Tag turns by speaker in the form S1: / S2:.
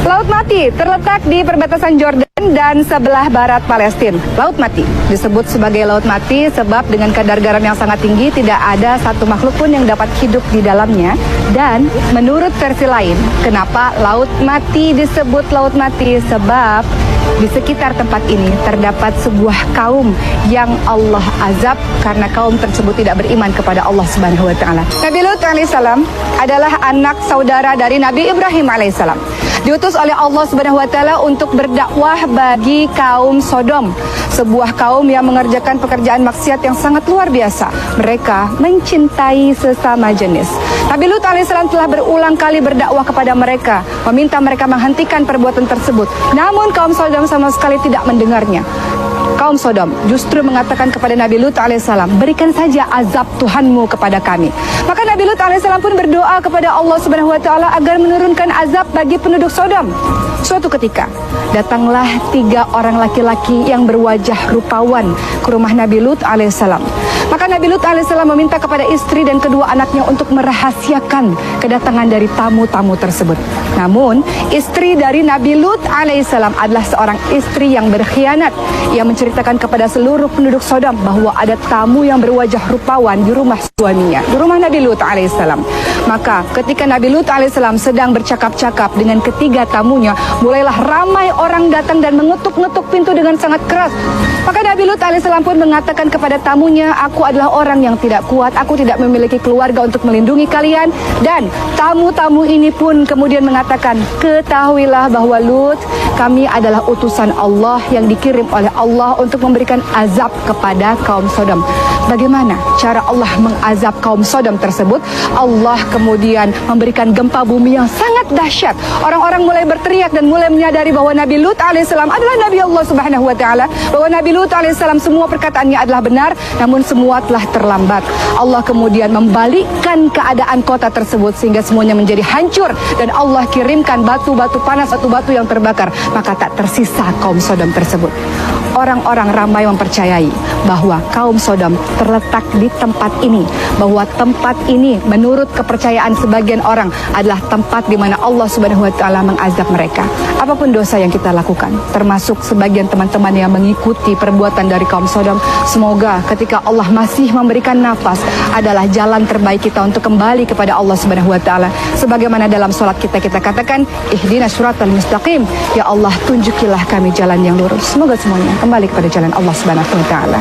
S1: Laut Mati terletak di perbatasan Jordan dan sebelah barat Palestina. Laut Mati disebut sebagai Laut Mati sebab dengan kadar garam yang sangat tinggi tidak ada satu makhluk pun yang dapat hidup di dalamnya. Dan menurut versi lain, kenapa Laut Mati disebut Laut Mati? Sebab di sekitar tempat ini terdapat sebuah kaum yang Allah azab karena kaum tersebut tidak beriman kepada Allah Subhanahu wa taala. Nabi Lut alaihissalam adalah anak saudara dari Nabi Ibrahim alaihissalam. Diutus oleh Allah Subhanahu wa taala untuk berdakwah bagi kaum Sodom, sebuah kaum yang mengerjakan pekerjaan maksiat yang sangat luar biasa. Mereka mencintai sesama jenis. Nabi Lut alaihissalam telah berulang kali berdakwah kepada mereka, meminta mereka menghentikan perbuatan tersebut. Namun kaum Sodom sama sekali tidak mendengarnya. Kaum Sodom justru mengatakan kepada Nabi Lut alaihissalam, berikan saja azab Tuhanmu kepada kami. Maka Nabi Lut alaihissalam pun berdoa kepada Allah Subhanahu wa taala agar menurunkan azab bagi penduduk Sodom. Suatu ketika datanglah 3 orang laki-laki yang berwajah rupawan ke rumah Nabi Lut alaihissalam. Maka Nabi Lut alaihissalam meminta kepada istri dan kedua anaknya untuk merahasiakan kedatangan dari tamu-tamu tersebut. Namun istri dari Nabi Lut alaihissalam adalah seorang istri yang berkhianat. Ia menceritakan kepada seluruh penduduk Sodom bahwa ada tamu yang berwajah rupawan di rumah suaminya, di rumah Nabi Lut alaihissalam. Maka ketika Nabi Lut alaihissalam sedang bercakap-cakap dengan ketiga tamunya, mulailah ramai orang datang dan mengetuk-ngetuk pintu dengan sangat keras. Maka Nabi Lut alaihissalam pun mengatakan kepada tamunya, aku adalah orang yang tidak kuat, aku tidak memiliki keluarga untuk melindungi kalian. Dan tamu-tamu ini pun kemudian mengatakan, ketahuilah bahwa Lut, kami adalah utusan Allah yang dikirim oleh Allah untuk memberikan azab kepada kaum Sodom. Bagaimana cara Allah mengazab kaum Sodom tersebut? Allah kemudian memberikan gempa bumi yang sangat dahsyat. Orang-orang mulai berteriak dan mulai menyadari bahwa Nabi Lut alaihissalam adalah Nabi Allah Subhanahu wa taala, bahwa Nabi Lut alaihissalam semua perkataannya adalah benar, namun semua telah terlambat. Allah kemudian membalikkan keadaan kota tersebut sehingga semuanya menjadi hancur dan Allah kirimkan batu-batu panas, batu-batu yang terbakar. Maka tak tersisa kaum Sodom tersebut. Orang-orang ramai mempercayai bahwa kaum Sodom terletak di tempat ini, bahwa tempat ini menurut kepercayaan sebagian orang adalah tempat di mana Allah Subhanahu wa taala mengazab mereka. Apapun dosa yang kita lakukan, termasuk sebagian teman-teman yang mengikuti perbuatan dari kaum Sodom, semoga ketika Allah masih memberikan nafas adalah jalan terbaik kita untuk kembali kepada Allah Subhanahu wa taala. Sebagaimana dalam salat kita katakan, ihdinas siratal mustaqim, ya Allah tunjukilah kami jalan yang lurus. Semoga semuanya kembali kepada jalan Allah Subhanahu wa taala.